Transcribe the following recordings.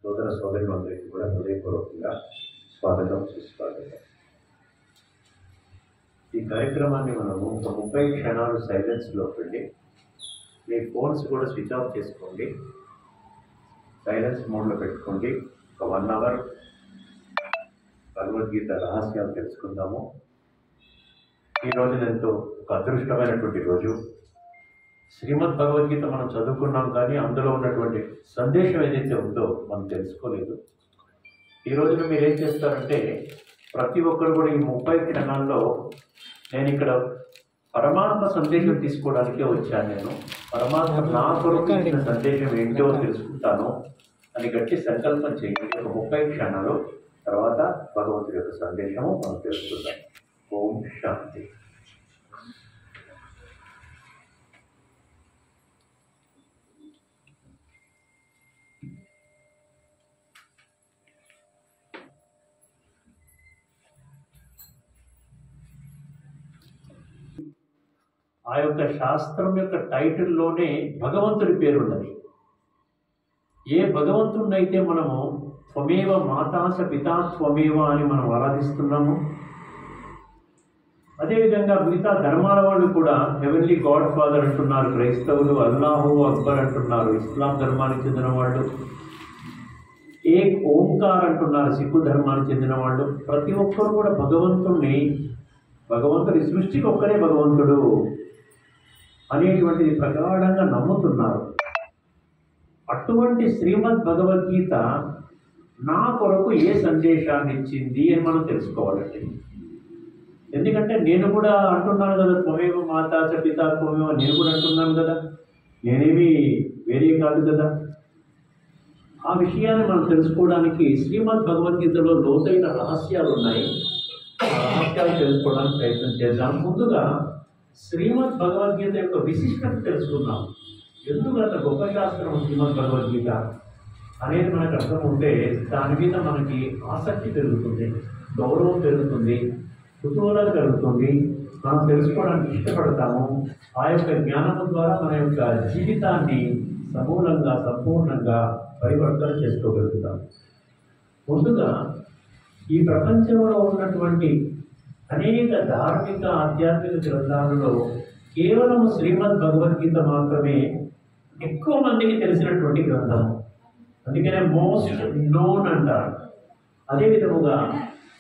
సోదర సోదరులందరికీ కూడా హృదయపూర్వకంగా స్వాగతం, సుస్వాగతం. ఈ కార్యక్రమాన్ని మనము ఒక 30 క్షణాలు సైలెన్స్లో వెళ్ళి మీ ఫోన్స్ కూడా స్విచ్ ఆఫ్ చేసుకోండి, సైలెన్స్ మోడ్లో పెట్టుకోండి. ఒక 1 అవర్ భగవద్గీత రహస్యాలు తెలుసుకుందాము. ఈరోజు ఎంతో ఒక అదృష్టమైనటువంటి రోజు. శ్రీమద్ భగవద్గీత మనం చదువుకున్నాం, కానీ అందులో ఉన్నటువంటి సందేశం ఏదైతే ఉందో మనం తెలుసుకోలేదు. ఈ రోజున మీరు ఏం చేస్తారంటే, ప్రతి ఒక్కరు కూడా ఈ 30 క్షణాల్లో నేను ఇక్కడ పరమాత్మ సందేశం తీసుకోవడానికే వచ్చాను. నేను పరమాత్మ నా కొరకు ఇచ్చిన సందేశం ఏంటో తెలుసుకుంటాను అని గట్టి సంకల్పం చేయండి. ఒక 30 క్షణాలు తర్వాత భగవంతుడి యొక్క సందేశము మనం తెలుసుకుందాం. ఓం శాంతి. ఆ యొక్క శాస్త్రం యొక్క టైటిల్లోనే భగవంతుడి పేరు ఉన్నది. ఏ భగవంతుడినైతే మనము త్వమేవ మాతాస పితా త్వమేవ అని మనం ఆరాధిస్తున్నాము, అదేవిధంగా మిగతా ధర్మాల వాళ్ళు కూడా హెవెన్లీ గాడ్ ఫాదర్ అంటున్నారు. క్రైస్తవులు అల్లాహు అక్బర్ అంటున్నారు. ఇస్లాం ధర్మానికి చెందిన వాళ్ళు ఏక్ ఓంకార్ అంటున్నారు. సిక్కు ధర్మానికి చెందిన వాళ్ళు ప్రతి ఒక్కరు కూడా భగవంతుడి సృష్టికి ఒక్కరే భగవంతుడు అనేటువంటిది ప్రగాఢంగా నమ్ముతున్నారు. అటువంటి శ్రీమద్ భగవద్గీత నా కొరకు ఏ సందేశాన్ని ఇచ్చింది అని మనం తెలుసుకోవాలండి. ఎందుకంటే నేను కూడా అంటున్నాను కదా, త్వమేవ మాతాచ పితా త్వమేవ, నేను కూడా అంటున్నాను కదా, నేనేమి వేరే కాదు కదా. ఆ విషయాన్ని మనం తెలుసుకోవడానికి శ్రీమద్ భగవద్గీతలో లోతైన రహస్యాలు ఉన్నాయి. ఆ రహస్యాలు తెలుసుకోవడానికి ప్రయత్నం చేద్దాం. ముందుగా శ్రీమద్ భగవద్గీత యొక్క విశిష్టత తెలుసుకుందాం. ఎందుకు అంత గొప్ప శాస్త్రం శ్రీమద్ భగవద్గీత అనేది మనకు అర్థం ఉంటే దాని మీద మనకి ఆసక్తి పెరుగుతుంది, గౌరవం పెరుగుతుంది, కుతూహలం పెరుగుతుంది. మనం తెలుసుకోవడానికి ఇష్టపడతాము. ఆ యొక్క జ్ఞానం ద్వారా మన యొక్క జీవితాన్ని సమూలంగా సంపూర్ణంగా పరివర్తన చేసుకోగలుగుతాం. ముందుగా ఈ ప్రపంచంలో ఉన్నటువంటి అనేక ధార్మిక ఆధ్యాత్మిక గ్రంథాలలో కేవలం శ్రీమద్ భగవద్గీత మాత్రమే ఎక్కువ మందికి తెలిసినటువంటి గ్రంథం. అందుకనే మోస్ట్ నోన్ అంటారు. అదే విధముగా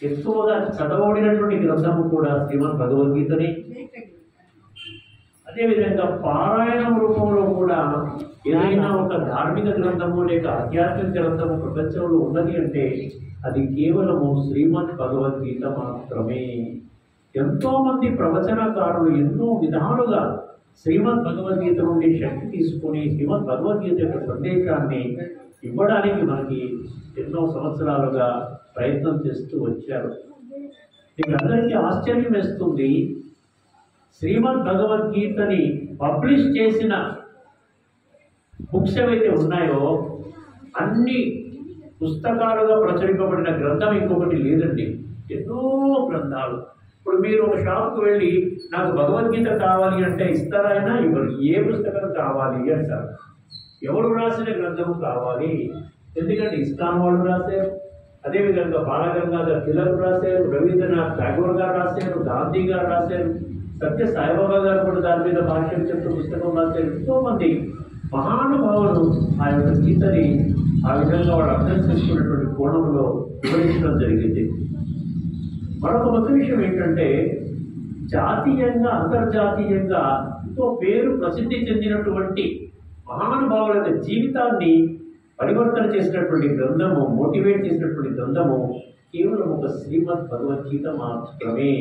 ఎక్కువగా చదవబడినటువంటి గ్రంథము కూడా శ్రీమద్ భగవద్గీతని. అదేవిధంగా పారాయణం రూపంలో కూడా ఏదైనా ఒక ధార్మిక గ్రంథము లేక ఆధ్యాత్మిక గ్రంథము ప్రపంచంలో ఉన్నది అంటే అది కేవలము శ్రీమద్ భగవద్గీత మాత్రమే. ఎంతోమంది ప్రవచనకారులు ఎన్నో విధాలుగా శ్రీమద్ భగవద్గీత నుండి శక్తి తీసుకొని శ్రీమద్ భగవద్గీత యొక్క సందేశాన్ని ఇవ్వడానికి మనకి ఎన్నో సంవత్సరాలుగా ప్రయత్నం చేస్తూ వచ్చారు. మీకు అందరికీ ఆశ్చర్యం వేస్తుంది, శ్రీమద్ భగవద్గీతని పబ్లిష్ చేసిన బుక్స్ ఏవైతే ఉన్నాయో అన్ని పుస్తకాలుగా ప్రచురింపబడిన గ్రంథం ఇంకొకటి లేదండి. ఎన్నో గ్రంథాలు. ఇప్పుడు మీరు ఒక షాప్కి వెళ్ళి నాకు భగవద్గీత కావాలి అంటే ఇస్తారా? అయినా ఇవ్వరు. ఏ పుస్తకం కావాలి అంటారు. ఎవరు రాసిన గ్రంథము కావాలి? ఎందుకంటే ఇస్కాన్ వాళ్ళు రాశారు, అదేవిధంగా బాలగంగాధర్ తిలక్ రాశారు, రవీంద్రనాథ్ ఠాగూర్ గారు రాశారు, గాంధీ గారు రాశారు, సత్య సాయిబాబా గారు కూడా దాని మీద భాష్యం చెప్తూ పుస్తకం రాశారు. ఎంతోమంది మహానుభావులు ఆ యొక్క గీతని ఆ విధంగా వాళ్ళు అర్థం చేసుకున్నటువంటి కోణంలో వివరించడం జరిగింది. మరొక మొదటి విషయం ఏంటంటే, జాతీయంగా అంతర్జాతీయంగా ఎంతో పేరు ప్రసిద్ధి చెందినటువంటి మహానుభావుల యొక్క జీవితాన్ని పరివర్తన చేసినటువంటి గ్రంథము, మోటివేట్ చేసినటువంటి గ్రంథము కేవలం ఒక శ్రీమద్ భగవద్గీత మాత్రమే.